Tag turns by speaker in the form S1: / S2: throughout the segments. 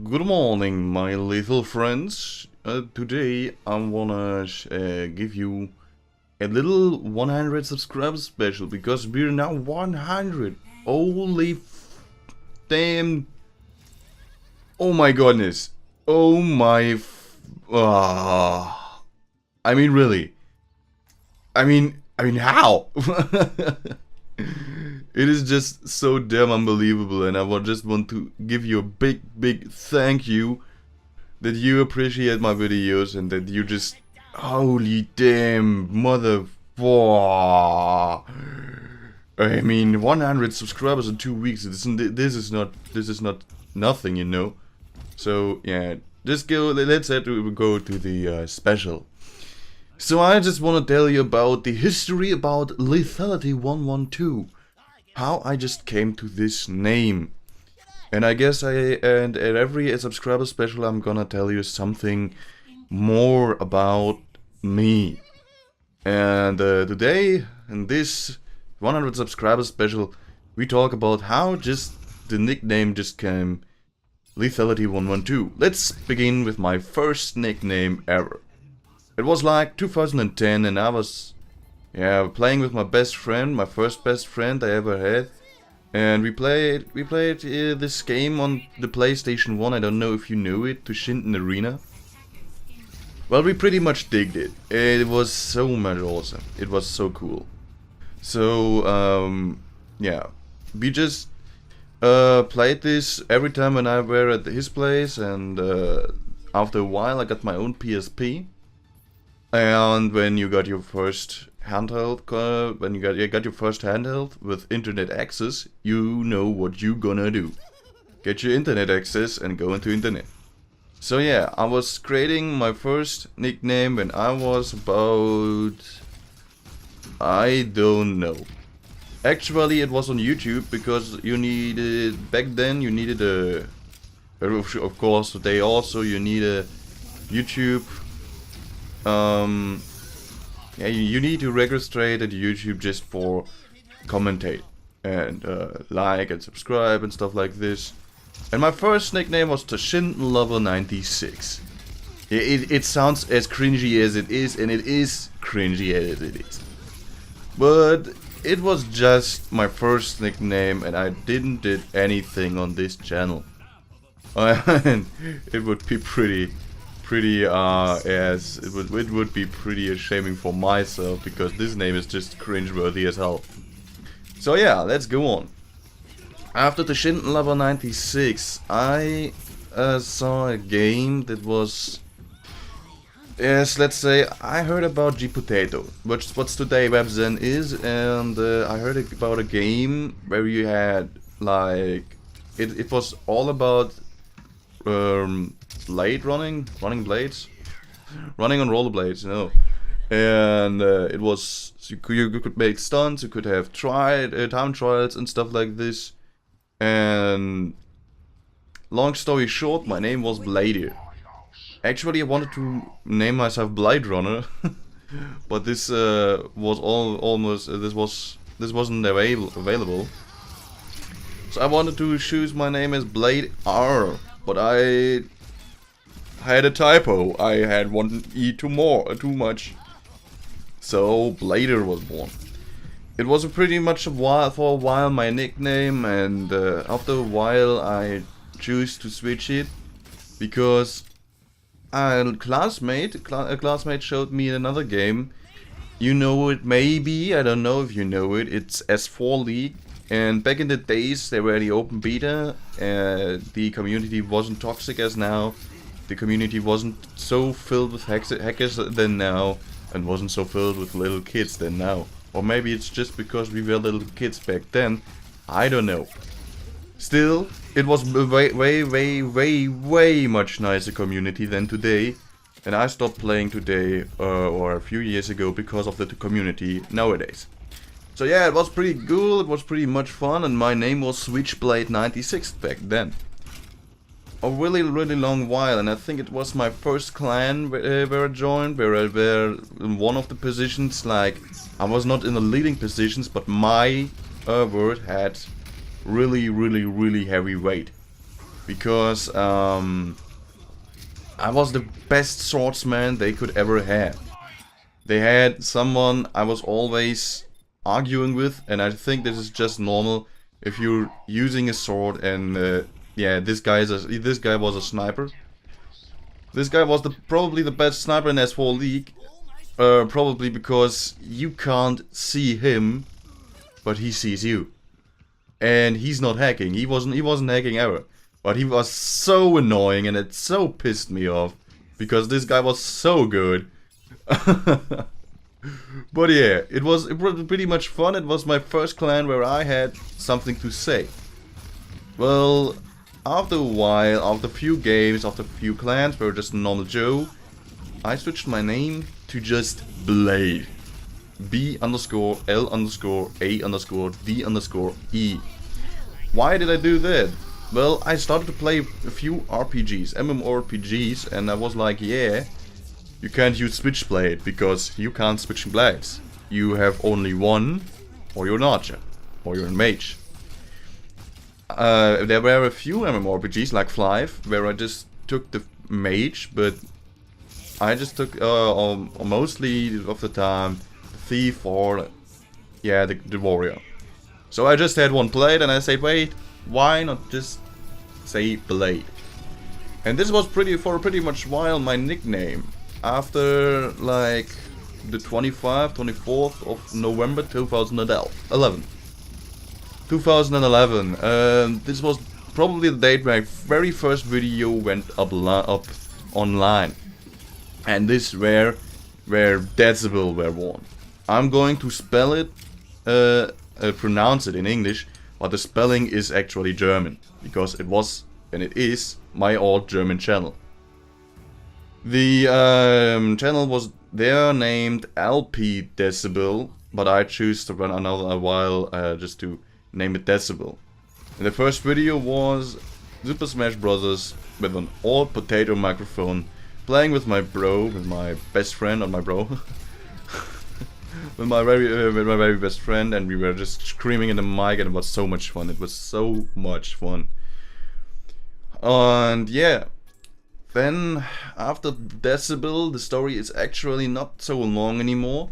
S1: Good morning, my little friends. Today I wanna give you a little 100 subscribers special because we're now 100. Holy damn! Oh my goodness! Oh my! I mean, really? I mean, how? It is just so damn unbelievable, and I just want to give you a big thank you that you appreciate my videos and that you just holy damn mother. I mean, 100 subscribers in 2 weeks. This is not nothing, you know. So yeah, just go. Let's go to the special. So I just want to tell you about the history about Lethality 112. How I just came to this name. And I guess at every subscriber special I'm gonna tell you something more about me. And today, in this 100 subscriber special, we talk about how just the nickname just came Lethality 112. Let's begin with my first nickname ever. It was like 2010 and I was playing with my best friend, my first best friend I ever had. And we played this game on the PlayStation 1, I don't know if you know it, to Shinden Arena. Well, we pretty much digged it. It was so much awesome. It was so cool. So, yeah. We just played this every time when I were at his place, and after a while I got my own PSP. And when you got your first handheld, when you got your first handheld with internet access, you know what you gonna do. Get your internet access and go into internet. So yeah, I was creating my first nickname when I was about, I don't know. Actually, it was on YouTube because you needed, back then you needed of course today also you need a YouTube. Yeah, you need to register at YouTube just for commentate and like and subscribe and stuff like this. And my first nickname was Tashinlover96. It sounds as cringy as it is, and it is cringy as it is. But it was just my first nickname, and I didn't did anything on this channel. And it would be pretty as it would be pretty ashaming for myself because this name is just cringeworthy as hell. So yeah, let's go on. After the Tashinlover96, I saw a game that was, yes, let's say I heard about G-Potato, what's today WebZen is, and I heard about a game where you had like it was all about blade running blades, running on rollerblades, you know. And it was, you could make stunts, you could have time trials and stuff like this. And long story short, my name was Blader. Actually, I wanted to name myself Blade Runner, but this was this wasn't available. So I wanted to choose my name as Blade R, but I had a typo. I had one E too much. So Blader was born. It was pretty much for a while my nickname, and after a while I chose to switch it because a classmate showed me another game. You know it maybe, I don't know if you know it. It's S4 League, and back in the days they were the open beta. The community wasn't toxic as now. The community wasn't so filled with hackers than now, and wasn't so filled with little kids than now. Or maybe it's just because we were little kids back then. I don't know. Still, it was way much nicer community than today. And I stopped playing today or a few years ago because of the community nowadays. So yeah, it was pretty cool, it was pretty much fun, and my name was Switchblade96 back then. A really long while, and I think it was my first clan where I joined, where I were in one of the positions. Like, I was not in the leading positions, but my word had really heavy weight. because I was the best swordsman they could ever have. They had someone I was always arguing with, and I think this is just normal if you're using a sword. And yeah, this guy was a sniper. This guy was probably the best sniper in S4 League, probably because you can't see him, but he sees you. And he's not hacking. He wasn't hacking ever. But he was so annoying, and it so pissed me off because this guy was so good. But yeah, it was pretty much fun. It was my first clan where I had something to say. Well, after a while, after a few games, after a few clans where just normal Joe, I switched my name to just Blade. B_L_A_D_E. Why did I do that? Well, I started to play a few RPGs, MMORPGs, and I was like, yeah, you can't use Switchblade because you can't switch blades. You have only one, or you're an archer, or you're a mage. There were a few MMORPGs like Flive where I just took the mage, but I just took mostly of the time the thief or yeah the warrior. So I just had one blade, and I said, wait, why not just say Blade? And this was for a pretty much while my nickname. After like the 24th of November 2011. This was probably the date my very first video went up online. And this where Decibel were born. I'm going to spell it, pronounce it in English, but the spelling is actually German, because it was, and it is, my old German channel. The channel was there named LP Decibel, but I choose to run another while just to name it Decibel. And the first video was Super Smash Bros. With an old potato microphone, playing with my best friend, not my bro, with my very best friend, and we were just screaming in the mic, and it was so much fun. It was so much fun. And yeah. Then, after Decibel, the story is actually not so long anymore.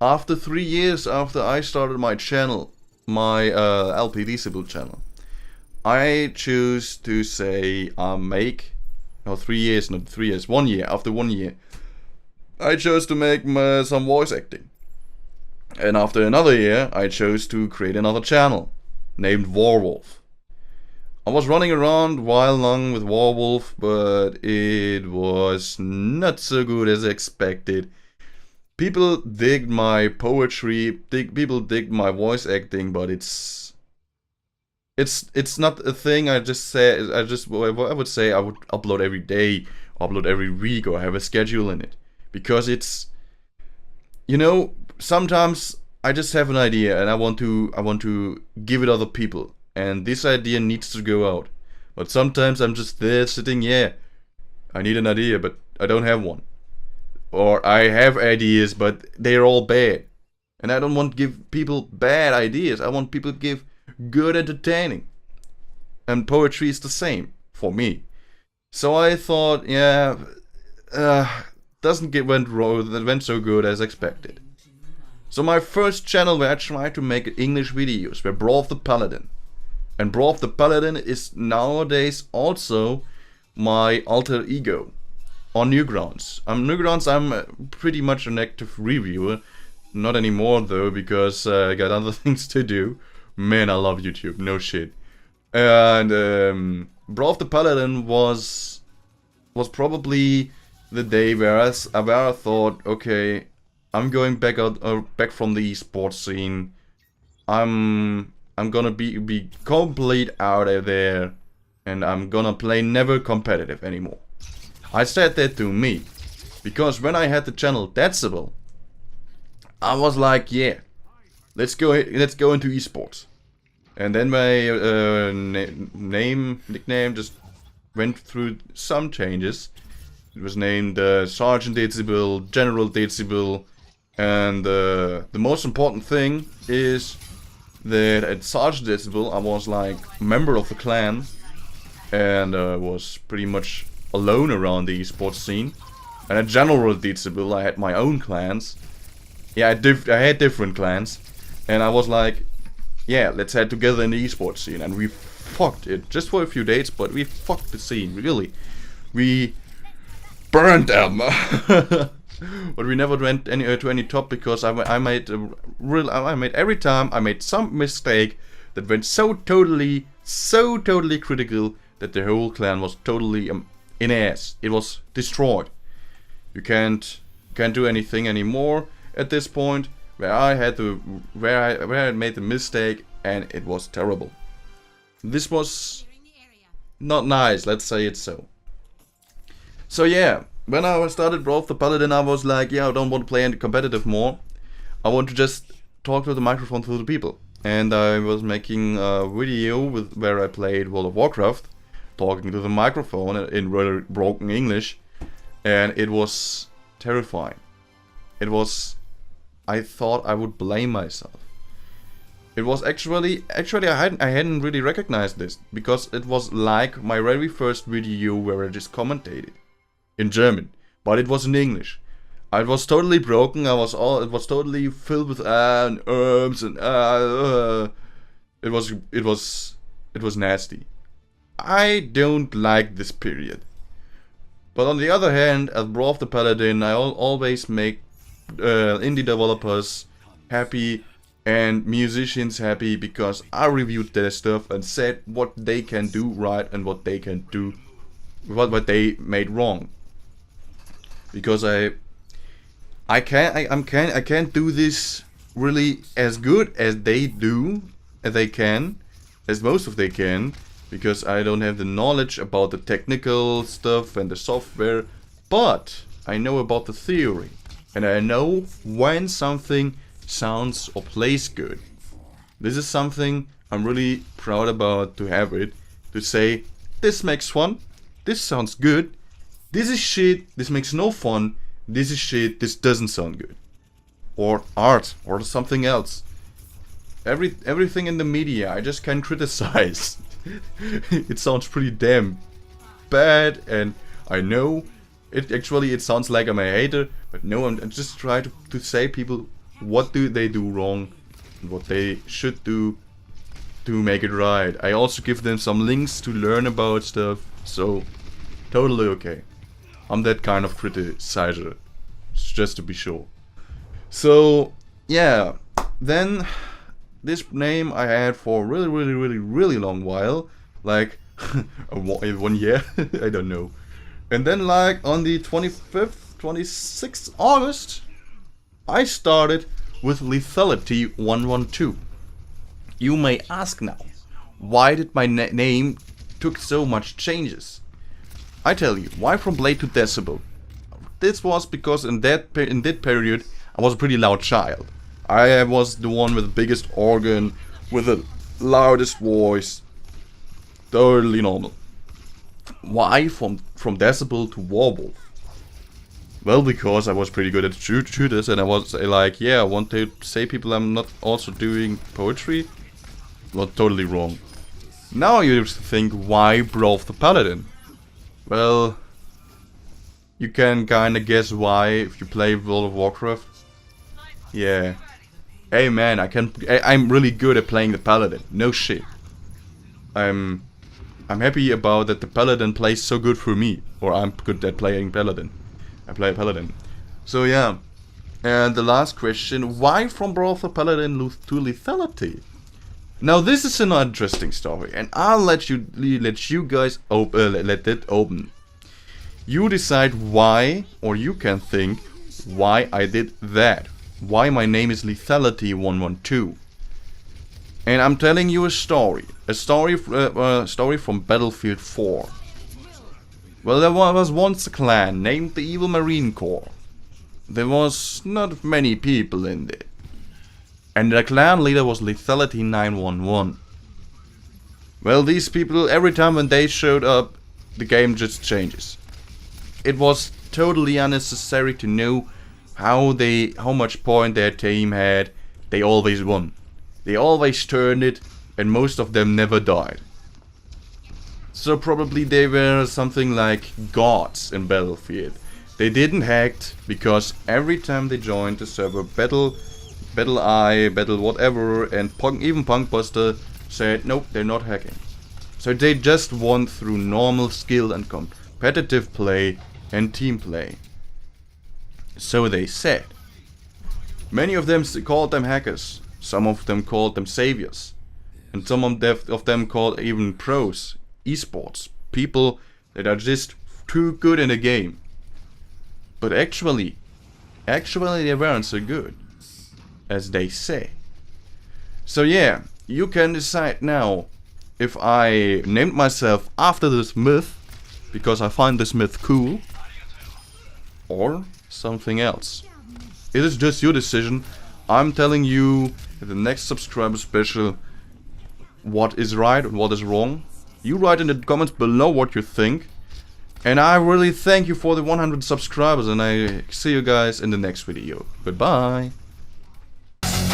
S1: After 3 years after I started my channel, my LP Decibel channel, I choose to say 1 year, after 1 year, I chose to make some voice acting. And after another year, I chose to create another channel, named Warwolf. I was running around while long with Warwolf, but it was not so good as expected. People digged my poetry, people digged my voice acting, but it's not a thing. I would say I would upload every day, upload every week, or have a schedule in it, because it's, you know, sometimes I just have an idea and I want to give it other people. And this idea needs to go out. But sometimes I'm just there sitting, yeah, I need an idea, but I don't have one. Or I have ideas, but they're all bad. And I don't want to give people bad ideas. I want people to give good entertaining. And poetry is the same, for me. So I thought, yeah, went so good as expected. So my first channel where I tried to make English videos were Brawl of the Paladin. And Brawl of the Paladin is nowadays also my alter ego on Newgrounds. On Newgrounds I'm pretty much an active reviewer. Not anymore though, because I got other things to do. Man, I love YouTube, no shit. And Brawl of the Paladin was probably the day where I thought, okay, I'm going back from the esports scene. I'm gonna be complete out of there, and I'm gonna play never competitive anymore. I said that to me, because when I had the channel Decibel, I was like, yeah, let's go into esports. And then my nickname just went through some changes. It was named Sergeant Decibel, General Decibel, and the most important thing is that at Sergeant Decibel I was like member of the clan, and was pretty much alone around the esports scene. And in general, Deedsable, I had my own clans. Yeah, I had different clans, and I was like, yeah, let's head together in the esports scene, and we fucked it just for a few days, but we fucked the scene, really. We burned them. But we never went to any top because I made every time I made some mistake that went so totally critical that the whole clan was totally in ass. It was destroyed. You can't do anything anymore at this point. Where I made the mistake, and it was terrible. This was not nice. Let's say it so. So yeah. When I started Brawl of the Paladin, I was like, yeah, I don't want to play any competitive more. I want to just talk to the microphone to the people. And I was making a video where I played World of Warcraft, talking to the microphone in really broken English. And it was terrifying. I thought I would blame myself. It was actually I hadn't really recognized this, because it was like my very first video where I just commentated in German, but it was in English. I was totally broken. It was totally filled with and and it was nasty. I don't like this period. But on the other hand, as Brawl of the Paladin, I always make indie developers happy and musicians happy, because I reviewed their stuff and said what they can do right and what they can do, what they made wrong. Because I can't do this really as good as they do, as most of they can, because I don't have the knowledge about the technical stuff and the software, but I know about the theory, and I know when something sounds or plays good. This is something I'm really proud about, to have it, to say, this makes fun, this sounds good, this is shit, this makes no fun, this is shit, this doesn't sound good. Or art, or something else. Everything in the media, I just can't criticize. It sounds pretty damn bad, and I know it sounds like I'm a hater, but no, I'm just trying to say people what do they do wrong and what they should do to make it right. I also give them some links to learn about stuff, so totally okay. I'm that kind of criticizer, just to be sure. So yeah, then this name I had for a really long while, like 1 year, I don't know. And then like on the 26th August, I started with Lethality 112. You may ask now, why did my name took so much changes? I tell you, why from Blade to Decibel? This was because in that period I was a pretty loud child. I was the one with the biggest organ, with the loudest voice. Totally normal. Why from Decibel to Warwolf? Well, because I was pretty good at shooters, and I was like, yeah, I want to say people I'm not also doing poetry. Well, totally wrong. Now you think, why Brawl of the Paladin? Well, you can kinda guess why if you play World of Warcraft. Yeah. Hey man, I'm really good at playing the Paladin. No shit. I'm happy about that the Paladin plays so good for me. Or I'm good at playing Paladin. I play Paladin. So yeah. And the last question, why from Brawl of the Paladin to Lethality? Now this is an interesting story, and I'll let you guys let it open. You decide why, or you can think why I did that. Why my name is Lethality 112. And I'm telling you a story from Battlefield 4. Well, there was once a clan named the Evil Marine Corps. There was not many people in it. And the clan leader was Lethality 911. Well, these people, every time when they showed up, the game just changes. It was totally unnecessary to know how much point their team had. They always won. They always turned it, and most of them never died. So probably they were something like gods in Battlefield. They didn't hack because every time they joined the server, Battle Eye, Battle whatever, and even Punkbuster said nope, they're not hacking. So they just won through normal skill and competitive play and team play. So they said. Many of them called them hackers. Some of them called them saviors. And some of them called even pros, esports, people that are just too good in the game. But actually they weren't so good as they say. So yeah, you can decide now if I named myself after this myth because I find this myth cool, or something else. It is just your decision. I'm telling you in the next subscriber special what is right and what is wrong. You write in the comments below what you think. And I really thank you for the 100 subscribers, and I see you guys in the next video. Goodbye.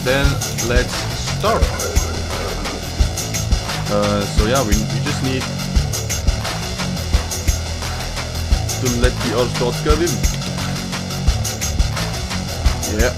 S1: Then let's start. So yeah, we just need to let the other start gewinnen. Yeah.